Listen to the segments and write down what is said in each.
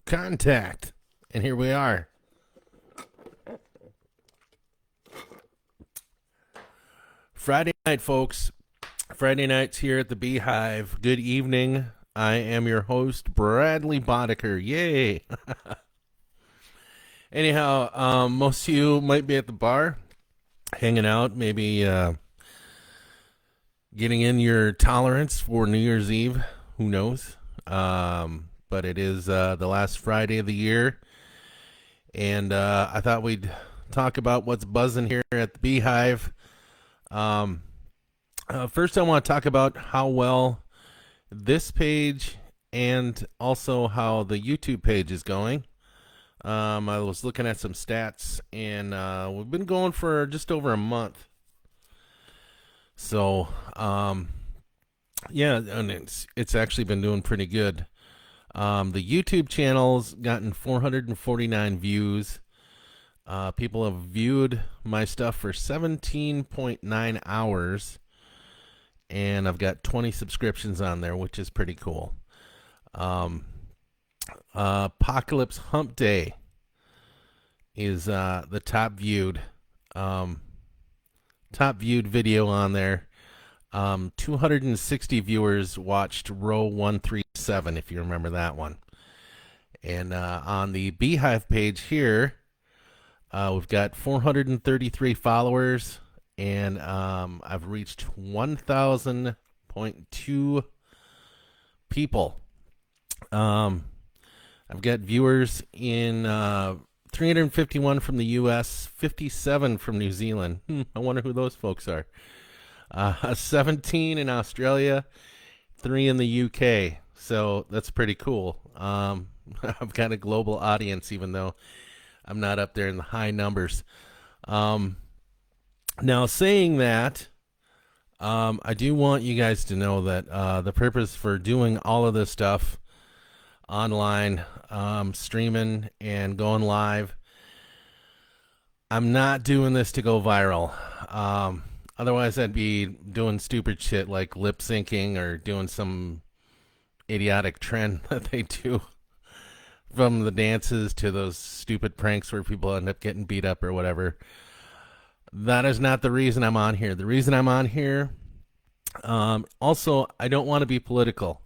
contact. And here we are. Friday night, folks. Friday nights here at the b.hive. Good evening. I am your host, Bradley Bodeker. Yay. Anyhow, most of you might be at the bar, hanging out, maybe getting in your tolerance for New Year's Eve. Who knows? But it is the last Friday of the year. And I thought we'd talk about what's buzzing here at the b.hive. First, I want to talk about how well this page and also how the YouTube page is going. I was looking at some stats, and we've been going for just over a month. So, yeah, and it's actually been doing pretty good. The YouTube channel's gotten 449 views. People have viewed my stuff for 17.9 hours, and I've got 20 subscriptions on there, which is pretty cool. Apocalypse Hump Day is the top viewed video on there. 260 viewers watched row 137, if you remember that one. And on the b.hive page here, we've got 433 followers, and I've reached 1,000.2 people. I've got viewers in 351 from the U.S., 57 from New Zealand. I wonder who those folks are. 17 in Australia, 3 in the UK. So that's pretty cool. I've got a global audience, even though I'm not up there in the high numbers. Now, saying that, I do want you guys to know that the purpose for doing all of this stuff online, streaming and going live, I'm not doing this to go viral. Otherwise, I'd be doing stupid shit like lip syncing or doing some idiotic trend that they do, from the dances to those stupid pranks where people end up getting beat up or whatever. That is not the reason I'm on here. The reason I'm on here, also, I don't want to be political,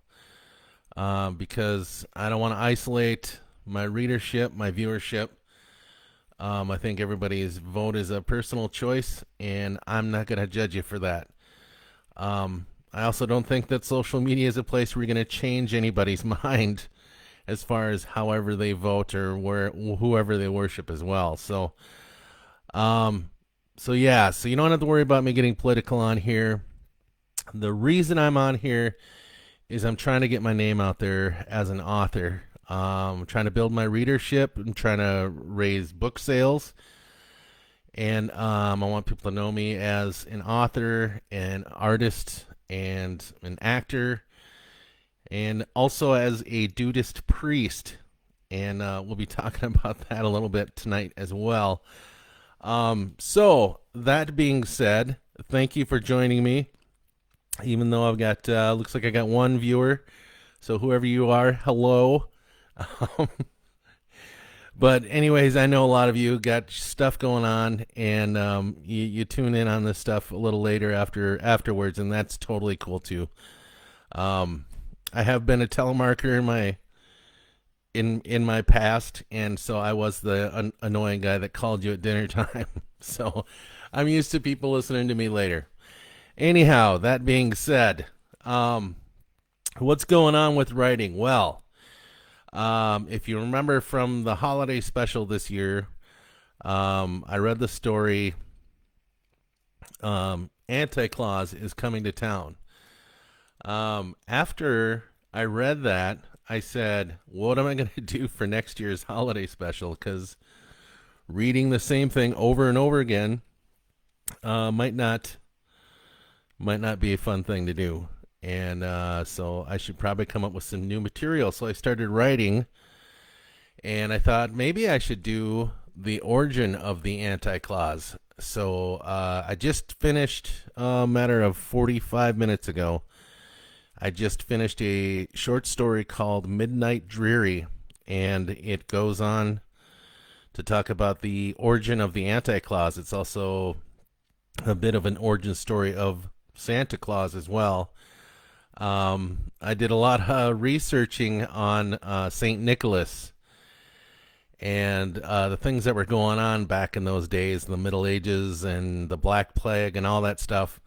because I don't want to isolate my readership, my viewership. I think everybody's vote is a personal choice, and I'm not going to judge you for that. I also don't think that social media is a place where you're going to change anybody's mind as far as however they vote or whoever they worship as well. So yeah, so you don't have to worry about me getting political on here. The reason I'm on here is I'm trying to get my name out there as an author. I'm trying to build my readership and trying to raise book sales. And I want people to know me as an author, an artist, and an actor, and also as a Dudist priest. And we'll be talking about that a little bit tonight as well. So that being said, thank you for joining me. Even though I've got, looks like I got one viewer. So whoever you are, hello. But anyways, I know a lot of you got stuff going on, and you tune in on this stuff a little later afterwards, and that's totally cool too. I have been a telemarketer in my past, and so I was the annoying guy that called you at dinner time. So I'm used to people listening to me later. Anyhow, that being said, what's going on with writing? Well, if you remember from the holiday special this year, I read the story, Anti-Claus is coming to town. After I read that, I said, what am I going to do for next year's holiday special? Because reading the same thing over and over again might not be a fun thing to do. And so I should probably come up with some new material. So I started writing, and I thought maybe I should do the origin of the Anti-Claus. So I just finished, a matter of 45 minutes ago, I just finished a short story called Midnight Dreary, and it goes on to talk about the origin of the Anti-Claus. It's also a bit of an origin story of Santa Claus as well. I did a lot of researching on St. Nicholas and the things that were going on back in those days, the Middle Ages and the Black Plague and all that stuff,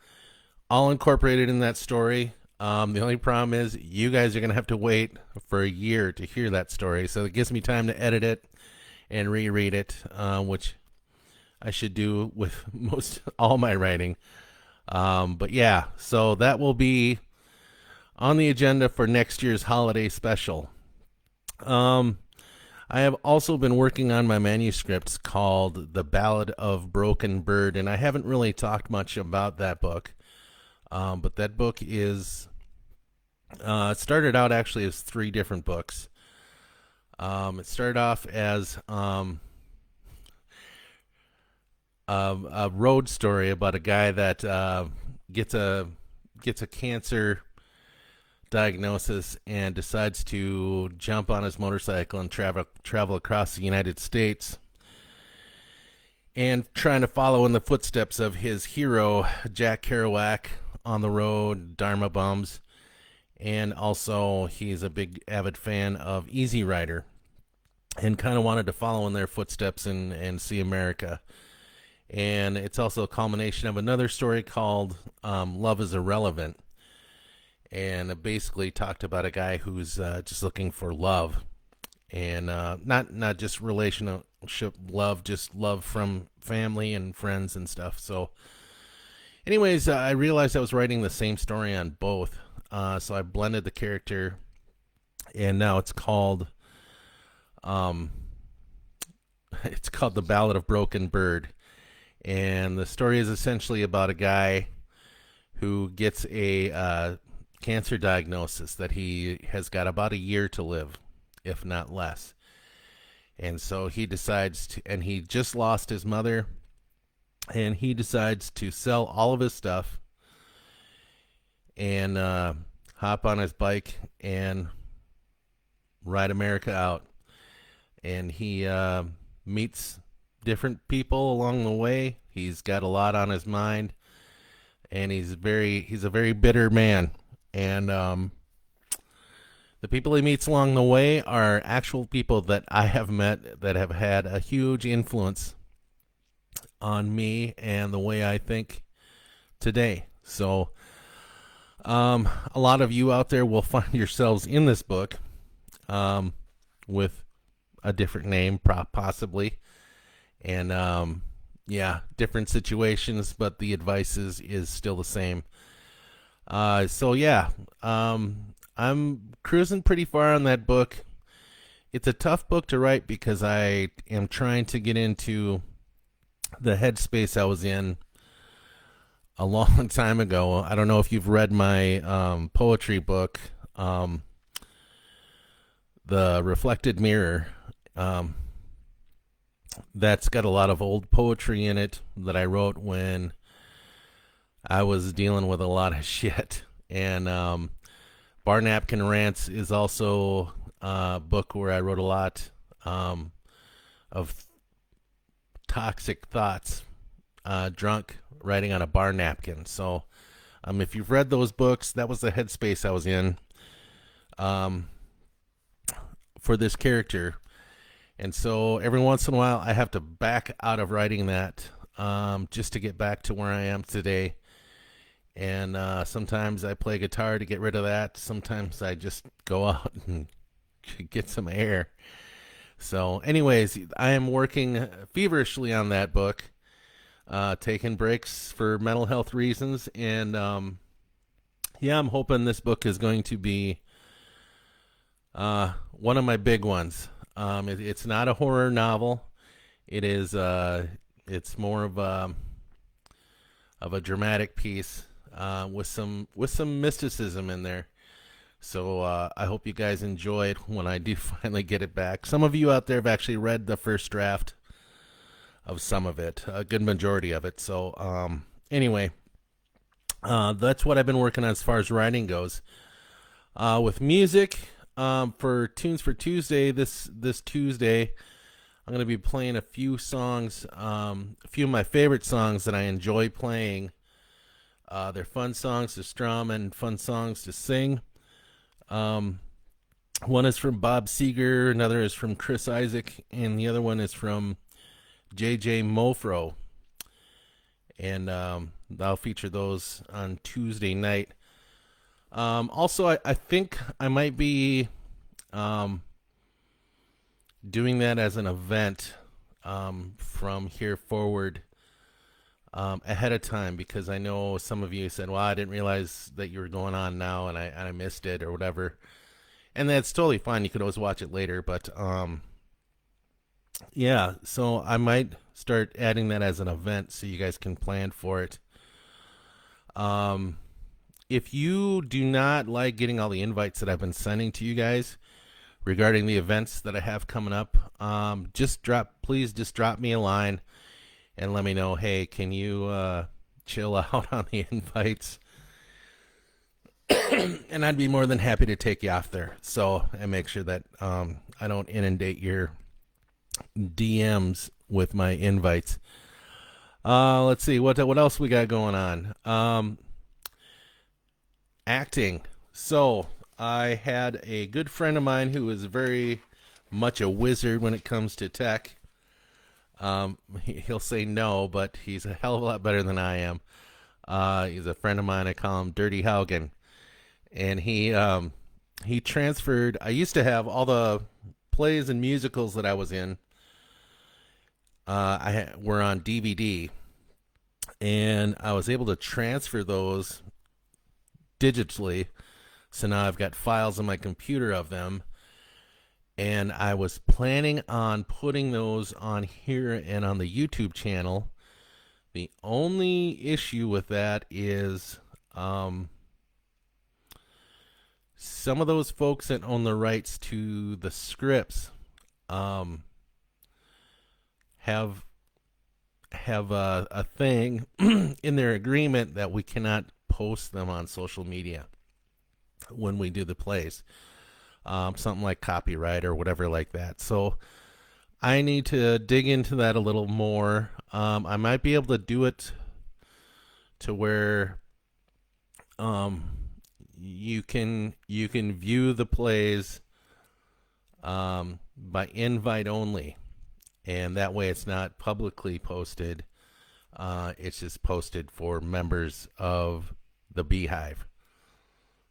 all incorporated in that story. The only problem is you guys are going to have to wait for a year to hear that story, so it gives me time to edit it and reread it, which I should do with most all my writing. But yeah, so that will be on the agenda for next year's holiday special. I have also been working on my manuscripts called The Ballad of Broken Bird, and I haven't really talked much about that book. But that book is, it started out actually as 3 different books. It started off as a road story about a guy that gets a cancer diagnosis and decides to jump on his motorcycle and travel across the United States, and trying to follow in the footsteps of his hero Jack Kerouac on the road, Dharma Bums, and also he's a big avid fan of Easy Rider and kind of wanted to follow in their footsteps and see America. And it's also a culmination of another story called Love is Irrelevant, and it basically talked about a guy who's just looking for love, and not just relationship love, just love from family and friends and stuff. So anyways, I realized I was writing the same story on both, so I blended the character, and now it's called The Ballad of Broken Bird. And the story is essentially about a guy who gets a cancer diagnosis that he has got about a year to live, if not less. And so he decides to, and he just lost his mother, and he decides to sell all of his stuff and hop on his bike and ride America out. And he meets different people along the way. He's got a lot on his mind, and he's a very bitter man. And the people he meets along the way are actual people that I have met that have had a huge influence on me and the way I think today. So a lot of you out there will find yourselves in this book with a different name, possibly. And different situations, but the advice is still the same. So yeah, I'm cruising pretty far on that book. It's a tough book to write because I am trying to get into the headspace I was in a long time ago. I don't know if you've read my poetry book, The Reflected Mirror. That's got a lot of old poetry in it that I wrote when I was dealing with a lot of shit. And Bar Napkin Rants is also a book where I wrote a lot of toxic thoughts, drunk, writing on a bar napkin. So if you've read those books, that was the headspace I was in for this character. And so every once in a while, I have to back out of writing that just to get back to where I am today. And sometimes I play guitar to get rid of that. Sometimes I just go out and get some air. So anyways, I am working feverishly on that book, taking breaks for mental health reasons. And I'm hoping this book is going to be one of my big ones. It's not a horror novel. It is. It's more of a dramatic piece with some mysticism in there. So I hope you guys enjoy it when I do finally get it back. Some of you out there have actually read the first draft of some of it, a good majority of it. So anyway, that's what I've been working on as far as writing goes. With music. for Tunes for Tuesday, this Tuesday, I'm going to be playing a few songs, a few of my favorite songs that I enjoy playing. They're fun songs to strum and fun songs to sing. Um, One is from Bob Seger, another is from Chris Isaac, and the other one is from JJ Mofro. And I'll feature those on Tuesday night. Also, I think I might be doing that as an event from here forward ahead of time, because I know some of you said, well, I didn't realize that you were going on now, and I missed it or whatever. And that's totally fine. You could always watch it later. But yeah, so I might start adding that as an event so you guys can plan for it. If you do not like getting all the invites that I've been sending to you guys regarding the events that I have coming up, please just drop me a line and let me know, hey, can you chill out on the invites? And I'd be more than happy to take you off there. So, and make sure that I don't inundate your DMs with my invites. Let's see, what else we got going on? Acting. So, I had a good friend of mine who is very much a wizard when it comes to tech. He'll say no, but he's a hell of a lot better than I am. He's a friend of mine. I call him Dirty Haugen. And he transferred. I used to have all the plays and musicals that I was in. Were on DVD, and I was able to transfer those digitally. So now I've got files on my computer of them, and I was planning on putting those on here and on the YouTube channel. The only issue with that is some of those folks that own the rights to the scripts have a thing in their agreement that we cannot post them on social media when we do the plays. Something like copyright or whatever like that. So I need to dig into that a little more. I might be able to do it to where you can view the plays by invite only, and that way it's not publicly posted. It's just posted for members of the b.hive.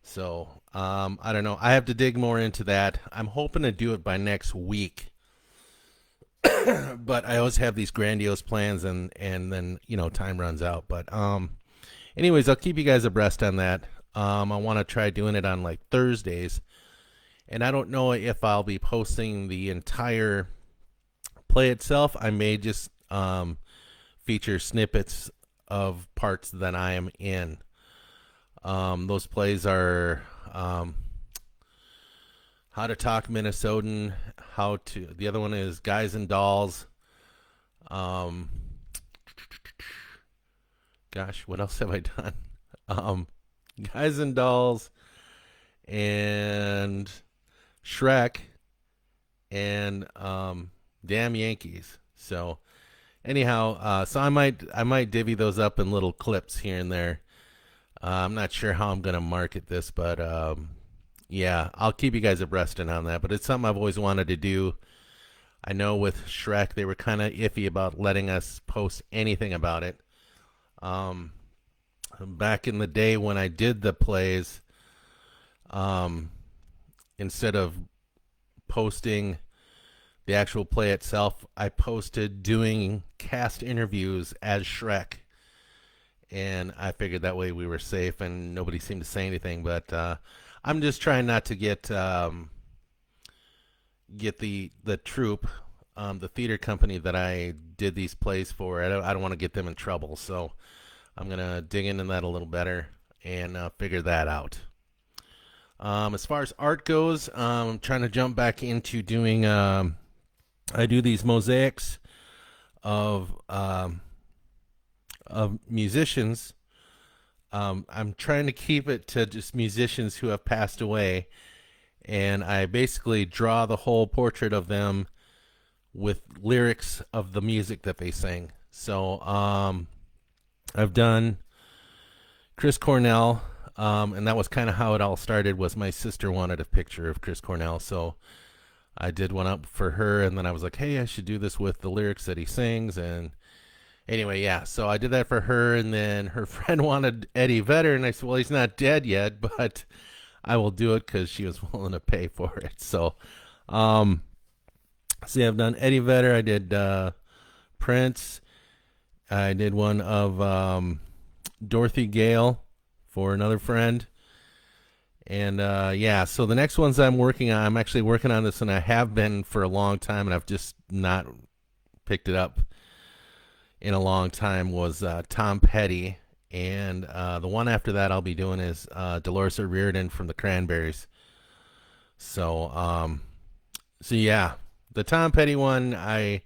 So I don't know. I have to dig more into that. I'm hoping to do it by next week. But I always have these grandiose plans, and then time runs out. But anyways, I'll keep you guys abreast on that. I want to try doing it on like Thursdays, and I don't know if I'll be posting the entire play itself. I may just feature snippets of parts that I am in. Those plays are How to Talk Minnesotan, the other one is Guys and Dolls. Gosh, what else have I done? Guys and Dolls, and Shrek, and Damn Yankees. So anyhow, so I might divvy those up in little clips here and there. I'm not sure how I'm gonna market this, but yeah, I'll keep you guys abreast on that. But it's something I've always wanted to do. I know with Shrek they were kind of iffy about letting us post anything about it. Back in the day when I did the plays, instead of posting the actual play itself, I posted doing cast interviews as Shrek, and I figured that way we were safe and nobody seemed to say anything. But I'm just trying not to get the troupe, the theater company that I did these plays for. I don't want to get them in trouble, so I'm gonna dig into that a little better and figure that out. As far as art goes, I'm trying to jump back into doing. I do these mosaics of musicians. I'm trying to keep it to just musicians who have passed away, and I basically draw the whole portrait of them with lyrics of the music that they sing. So I've done Chris Cornell, and that was kind of how it all started. Was my sister wanted a picture of Chris Cornell, so I did one up for her, and then I was like, hey, I should do this with the lyrics that he sings. And anyway, yeah, so I did that for her, and then her friend wanted Eddie Vedder, and I said, well, he's not dead yet, but I will do it because she was willing to pay for it. So, see, I've done Eddie Vedder. I did Prince. I did one of Dorothy Gale for another friend. And yeah, so the next ones I'm actually working on this, and I have been for a long time, and I've just not picked it up in a long time, was Tom Petty. And the one after that I'll be doing is Dolores O'Riordan from the Cranberries. So, so yeah, the Tom Petty one I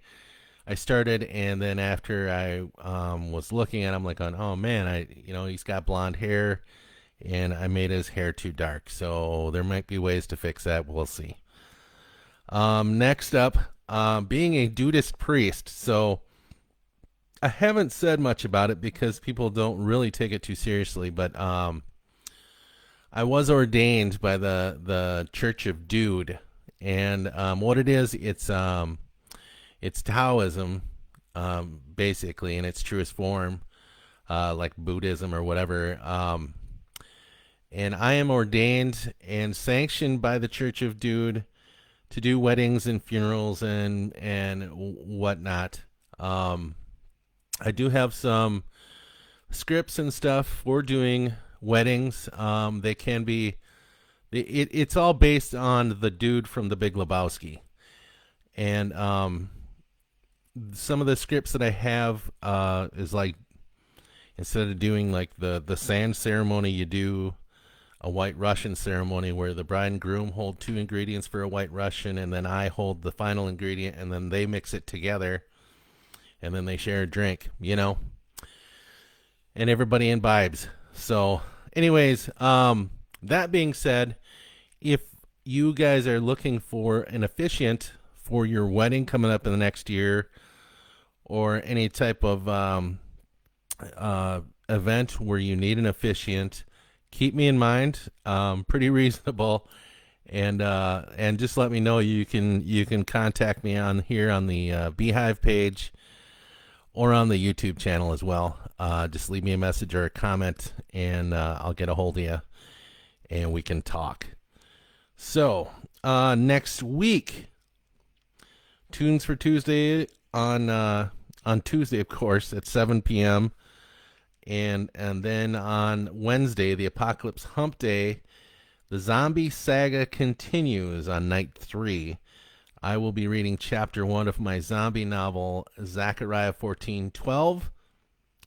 started, and then after I was looking at him, like, on, oh man, he's got blonde hair, and I made his hair too dark. So there might be ways to fix that. We'll see. Next up, being a Dudist priest. So I haven't said much about it because people don't really take it too seriously, but I was ordained by the Church of Dude, and what it is, it's Taoism, basically, in its truest form, like Buddhism or whatever. And I am ordained and sanctioned by the Church of Dude to do weddings and funerals and whatnot. I do have some scripts and stuff for doing weddings. They can be, it's all based on the dude from The Big Lebowski. And some of the scripts that I have is like, instead of doing like the sand ceremony, you do a White Russian ceremony where the bride and groom hold two ingredients for a White Russian, and then I hold the final ingredient, and then they mix it together, and then they share a drink, and everybody imbibes. So anyways, that being said, if you guys are looking for an officiant for your wedding coming up in the next year, or any type of event where you need an officiant, keep me in mind. Pretty reasonable, and just let me know. You can contact me on here on the b.hive page, or on the YouTube channel as well. Just leave me a message or a comment, and I'll get a hold of you, and we can talk. So next week, Tunes for Tuesday on Tuesday, of course, at 7 p.m. And then on Wednesday, the Apocalypse Hump Day, the Zombie Saga continues on night 3. I will be reading chapter 1 of my zombie novel, Zechariah 14:12,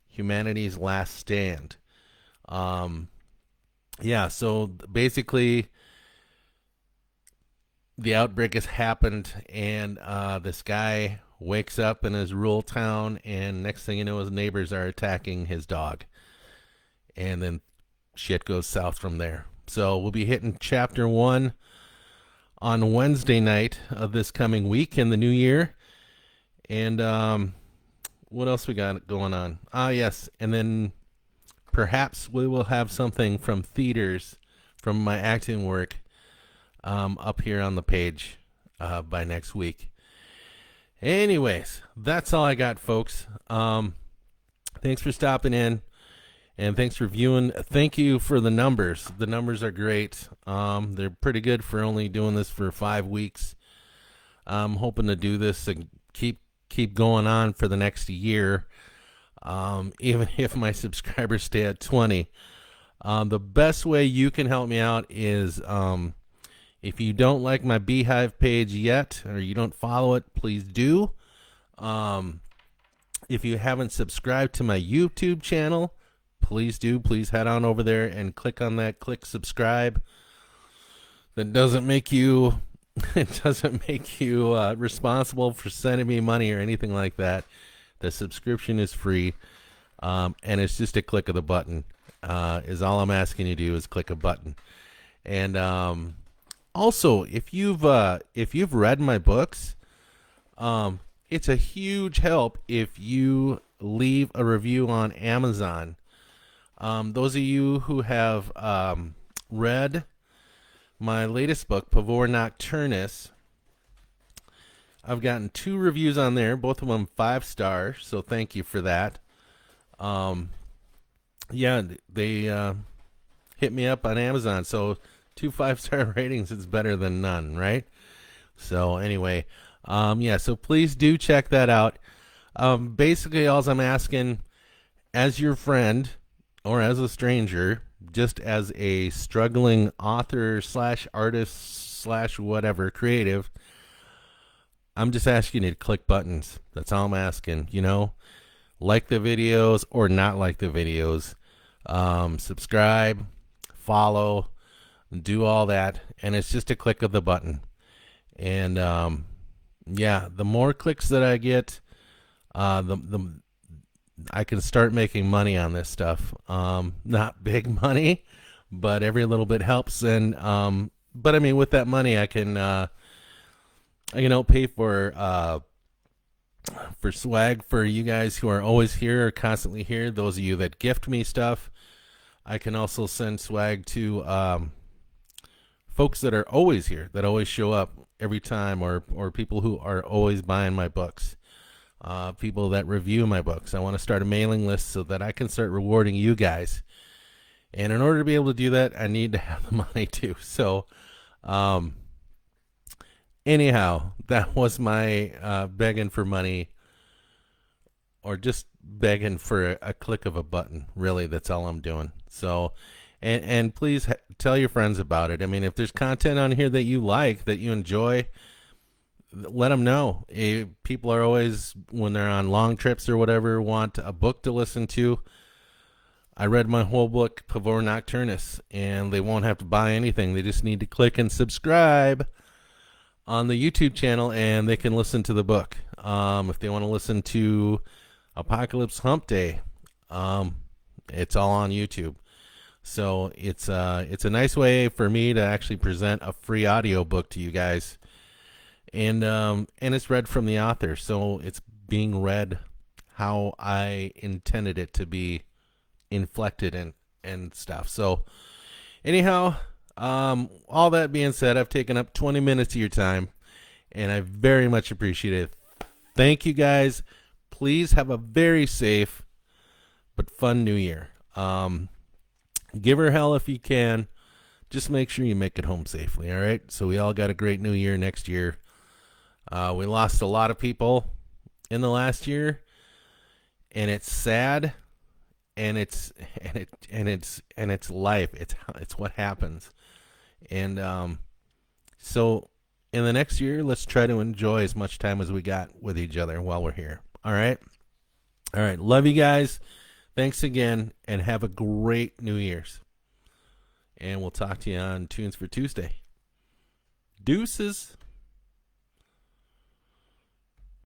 Humanity's Last Stand. Yeah, so basically, the outbreak has happened, and this guy wakes up in his rural town, and next thing you know, his neighbors are attacking his dog. And then shit goes south from there. So we'll be hitting chapter 1 on Wednesday night of this coming week in the new year. And what else we got going on? Yes, and then perhaps we will have something from theaters, from my acting work, up here on the page by next week. Anyways, that's all I got, folks. Thanks for stopping in, and thanks for viewing. Thank you for the numbers. The numbers are great. They're pretty good for only doing this for 5 weeks. I'm hoping to do this and keep going on for the next year, even if my subscribers stay at 20. The best way you can help me out is, if you don't like my b.hive page yet, or you don't follow it, please do. If you haven't subscribed to my YouTube channel, please do. Please head on over there and click on that. Click subscribe. That doesn't make you responsible for sending me money or anything like that. The subscription is free, and it's just a click of the button. Is all I'm asking you to do is click a button. And Also, if you've read my books, it's a huge help if you leave a review on Amazon. Those of you who have read my latest book, Pavor Nocturnus, I've gotten 2 reviews on there, both of them 5-star, so thank you for that. Yeah, they hit me up on Amazon, so 2 5-star ratings is better than none, right? So anyway, yeah, so please do check that out. Basically, all I'm asking, as your friend or as a stranger, just as a struggling author slash artist slash whatever creative, I'm just asking you to click buttons. That's all I'm asking. Like the videos or not like the videos. Subscribe, follow, do all that, and it's just a click of the button. And yeah, the more clicks that I get, the I can start making money on this stuff. Not big money, but every little bit helps. And but I mean, with that money, I can pay for swag for you guys who are always here or constantly here. Those of you that gift me stuff, I can also send swag to folks that are always here, that always show up every time, or people who are always buying my books, people that review my books. I want to start a mailing list so that I can start rewarding you guys. And in order to be able to do that, I need to have the money too. So anyhow, that was my begging for money, or just begging for a click of a button. Really, that's all I'm doing. So, and please tell your friends about it. I mean, if there's content on here that you like, that you enjoy, let them know. People are always, when they're on long trips or whatever, want a book to listen to. I read my whole book, Pavor Nocturnus, and they won't have to buy anything. They just need to click and subscribe on the YouTube channel, and they can listen to the book. If they want to listen to Apocalypse Hump Day, it's all on YouTube. So it's a nice way for me to actually present a free audio book to you guys, and it's read from the author, so it's being read how I intended it to be inflected and stuff. So anyhow, all that being said, I've taken up 20 minutes of your time, and I very much appreciate it. Thank you guys. Please have a very safe but fun new year. Give her hell if you can. Just make sure you make it home safely, all right? So we all got a great new year next year. We lost a lot of people in the last year, and it's sad, and it's life. It's what happens. And so in the next year, let's try to enjoy as much time as we got with each other while we're here. All right? All right. Love you guys. Thanks again, and have a great New Year's. And we'll talk to you on Tunes for Tuesday. Deuces.